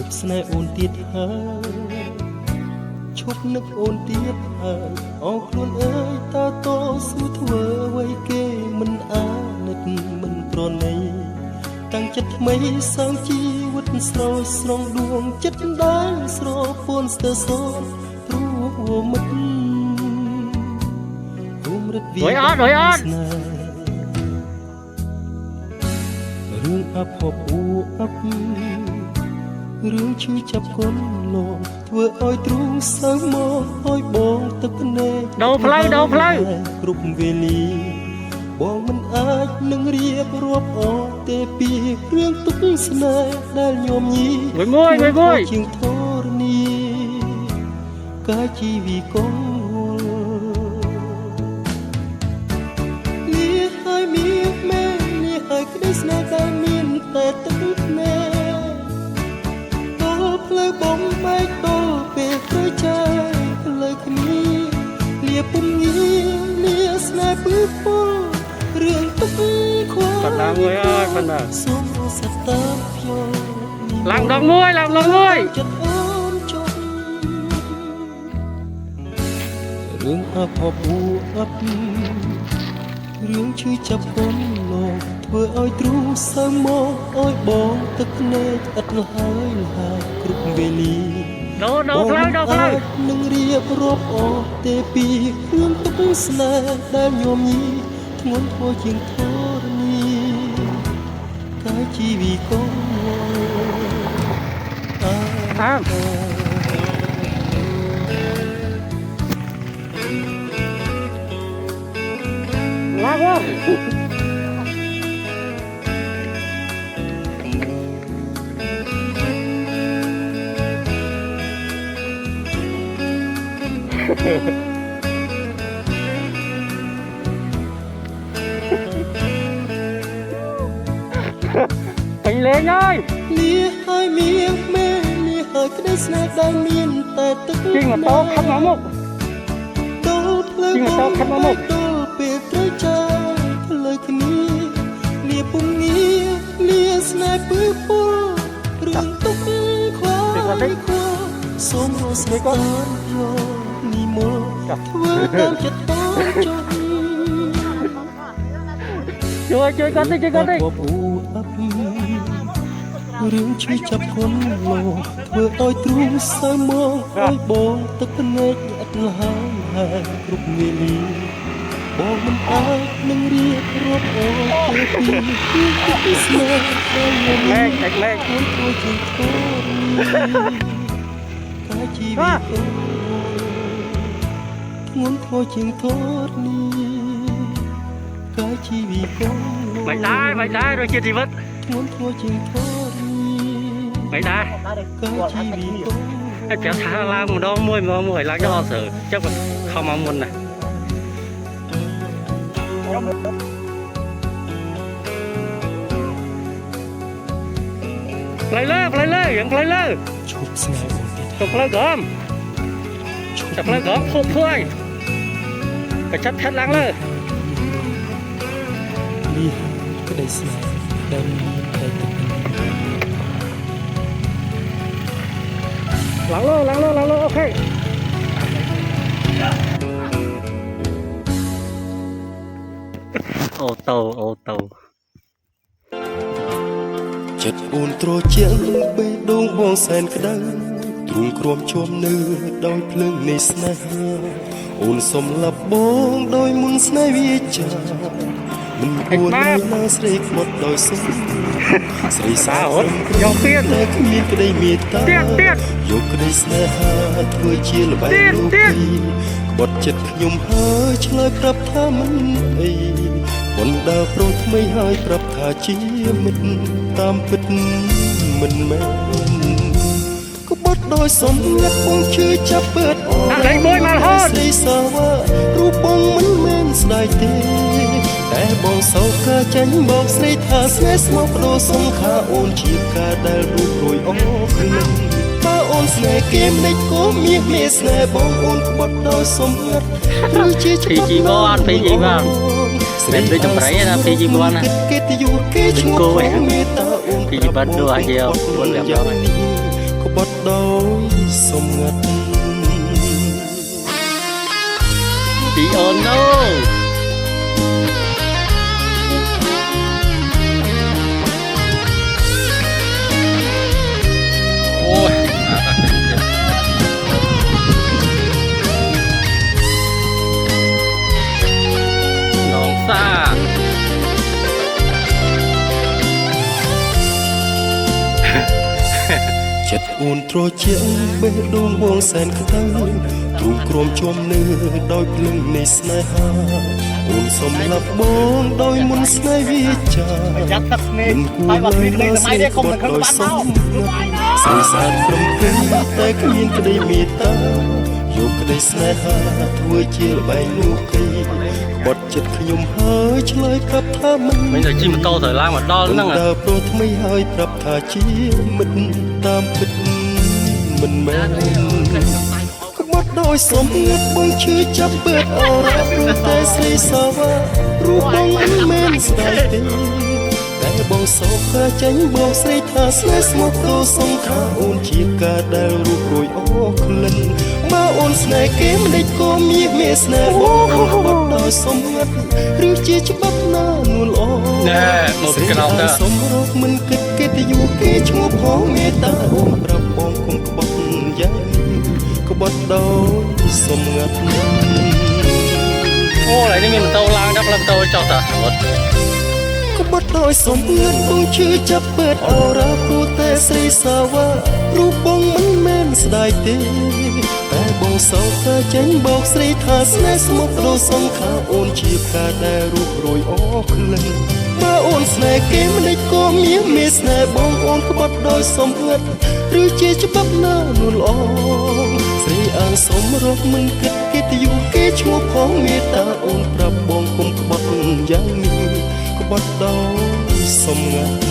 ប់ស្នេហ៍អូនទៀតហើយឈប់នឹកអូនទៀតហើយអោខ្លួនអើយតើតស៊ូធ្វើអ្វីគេមិនអាណិតមិនប្រណីតាំងចិត្តថ្មីសាងជីវិតស្រោចស្រង់ដួងចិត្តដែលស្រពោនស្ទើរសោព្រោះមិត្តរួមរត់វារឿងអភ័ព្វអប់រឿងឈឺចាប់កូនលោកធ្វើឲ្យទ្រូងសៅមកឲ្យបងទឹកភ្នែកដូរផ្លូវគ្រប់វេលាបងមិនអាចនឹងរៀបរាប់អស់ទេពីរឿងទុកស្នេហ៍ដែលញោមញីមួយជាងធរណីកាយជីវិតកងលីហើយមានមែនលីហើយក្តីស្នេហ៍ដែលមានតែទឹកភ្នែកផ្លូវបំបែកតលពេលព្រៃចាយផ្លូវគ្នាលាពុំងាលាស្នេហ៍ពឹងពុលរឿងទុកខ្វល់បណ្ដាមួយអើយបណ្ដាសូមសតាខ្ញុំឡើងដងមួយចិត្តអូនចុះរឿងអភ័ព្វអប់រឿងឈឺចាប់កូនលោកធ្វើឲ្យទ្រូងសៅមកឲ្យបងទឹកភ្នែកឥតលហើយគ្រប់វេលាដូរផ្លូវនឹងរៀបរាប់អស់ទេពីរឿងទុកស្នេហ៍ដែលញោមញីធ្ងន់ធ្ងរជាងធរណីកាយជីវិតកងឡើងពេញលេងហើយលាហើយមៀងមេលាហើយក្តីស្នេហ៍ដែលមានតែទឹកជិះម៉ូតូខាត់មកមុខដល់ផ្លូវបងដល់ពេលត្រូវចាយផ្លូវគ្នាលាពុំងាលាស្នេហ៍ពើពុលរឿងទុកខ្វល់សូមរស់ស្នេហ៍យកនីមកធ្វើតាមចិត្តបងចុះជួយគាត់តិចរឿងឈឺចាប់គុណលោកធ្វើឲ្យទ្រូងសៅមកឲ្យបងទឹកភ្នែកឥតលហើយគ្រប់វេលាបងមិនអាចនឹងរៀបរាប់អស់ទេពីពីស្នេហ៍ដែលលេខខ្លួនធ្វើជាធំកាយជីវិតធ្ងន់ធ្ងរជាងធរនេះកាយជីវិតមិនដែររសជាតិជីវិតធ្ងន់ធ្ងរជាងធរមិនដែរកាយជីវិតតែប្រាប់ថាឡើងម្ដងមួយឡើងដល់ស្រើចុះខំមកមុនណាផ្លូវលើយ៉ាងផ្លូវលើឈប់ស្នេហ៍អូនទៀតទៅផ្លូវក្រមចាប់ផ្លូវក្រមភពធ្វើកញ្ចក់ឆាត់ឡើងលើនេះក្តីស្នេហ៍ដែលមានតែទឹកឡើងលើអូខេអូតូចិត្តអូនត្រជាក់បេះដូងបងសែនក្តៅទ្រូងក្រំជុំនៅដោយភ្លើងនៃស្នេហាអូនសំឡាប់បងដោយមុនស្នេហ៍វាចាមិនគួរណាស្រីខ្មាត់ដោយសុំស្រីសាអត់យកទៀតតែគ្មានក្តីមេត្តាទៀតយកក្តីស្នេហាធ្វើជាល្បែងលោកពីក្បត់ចិត្តខ្ញុំហើយឆ្លើយប្រាប់ថាមិនអីបណ្ដាប្រុសថ្មីហើយប្រាប់ថាជាមិត្តតាមពិតមិនមែនក្បត់ដោយសំងាត់បងឈឺចាប់ពើតដាក់លេខ1មករហូតស្រីសាវ៉ារូបបងមិនមែនស្ដាយទេតែបងសោកកាចាញ់បងស្រីថាស្នេហ៍ស្មោះបដូរសង្ខាអូនជាការដែលរួចរួយអស់ខ្លួនបើអូនស្នេហ៍គេមិនក៏មានមេស្នេហ៍បងអូនក្បត់ដោយសំងាត់ឬជាច្បាប់ស្រីដូចចម្រៃណាពីជីវ័នណាគេទៅយូរគេឈ្មោះមេតាអូនពីជីវ័នដូចអាយអូនលៀបដល់ ក្បត់ដោយសំងាត់ ពីអូនណូអូយน้องซ่า ចិត្តអូនត្រជាបេះដូងបងសែនក្តៅទ្រូងក្រមជុំនឿដោយភ្លឹងនៃស្នេហាអូនសំឡាប់បងដោយមុនស្នេហ៍វាចា ยัดตักเมนไปแบบนี้เลยทำไมได้คงแต่ครึ่งบ้านเนาะ ស្រីសាទព្រមព្រៀងតែគ្មានក្តីមេត្តាយកក្តីស្នេហាធ្វើជាល្បែងលោកីបត់ចិត្តខ្ញុំហើយឆ្លើយប្រាប់ថាមិន mình phải chim to thời lang mà đo năng ដើ à រព្រោះថ្មីហើយប្រាប់ថាជាមិត្តតាមពិតមិនមែនក្បត់ដោយសំងាត់បងឈឺចាប់ពើអរ៉ាព្រោះតែស្រីសាវ៉ារូបបងមិនមែនស្ដាយទេតែបងសោកខាចេញបងស្រីថាស្នេហ៍ស្មោះទៅសង្ខាអូនជាការដែលរូបរួយអស់ក្លិនបើអូនស្នេហ៍គេមិនដេចក៏មានស្នេហ៍បងក្បត់ដោយសំងាត់ឬជាច្បាប់ណានួនល្អ nè một cái nào đó សំរោគមិនគិតកិត្តិយសគេឈ្មោះផងមេត្តាអូនប្រាប់បងគុំក្បត់យ៉ាងក្បត់ដោយសំងាត់ ô lại đi mình tàu lang đắp làm tàu cho ta ក្បត់ដោយសំងាត់បងឈឺចាប់ពើអរ៉ាព្រោះតែស្រីសាវ៉ារូបបងមិនមែនស្ដាយទេតែបងសោកថាចេញបោកស្រីថាស្នេហ៍ស្មុគដូសង្ខាអូនជាផ្កាដែលរូបរួយអស់ក្លិនបើអូនស្នេហ៍គេមិនដេចក៏មានស្នេហ៍បងអូនក្បត់ដោយសំងាត់ឬជាច្បាប់ណានួនល្អស្រីអាងសំរកមិនគិតកិត្តិយសគេឈ្មោះផងមេត្តាអូនប្រាប់បងគុំក្បត់យ៉ាងនេះក្បត់ដោយសំងាត់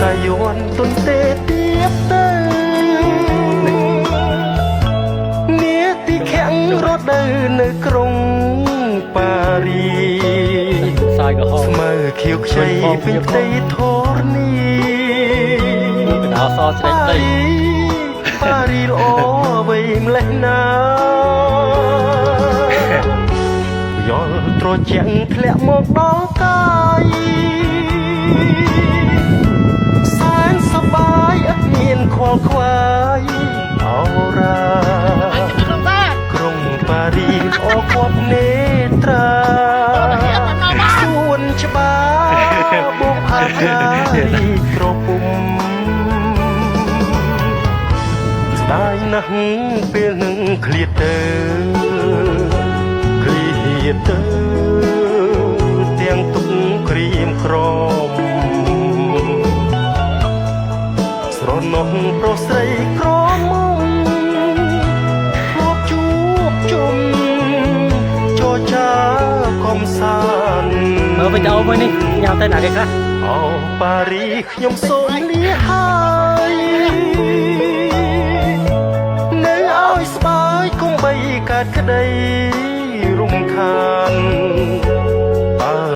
សាយ័នទុនទេទៀតទៅនាទីខាំងរត់នៅនៅក្រុងប៉ារី sai cái hông ស្មើខៀវខ្ចីពេញផ្ទៃធរនី mình áo so sẽ đây ប៉ារីល្អអ្វីម្លេះណាយល់ត្រជាក់ធ្លាក់មកដល់កាយ ខលខ្វាយអរ៉ាក្រុងប៉ារីសអគប់នេត្រាសួនច្បារបុកផាការីក្រពុំស្ដាយណាស់ពេលនឹងឃ្លាតទៅទាំងទុកក្រៀមក្រម ស្រណោះប្រុសស្រីក្រមុំធ្លាប់ជួបជុំចរចាកំសាន្ត bây giờ mới đi nhau tên là cái khác អោប៉ារីខ្ញុំសូមលាហើយនៅឲ្យស្បើយគង់បីកើតក្តីរំខាន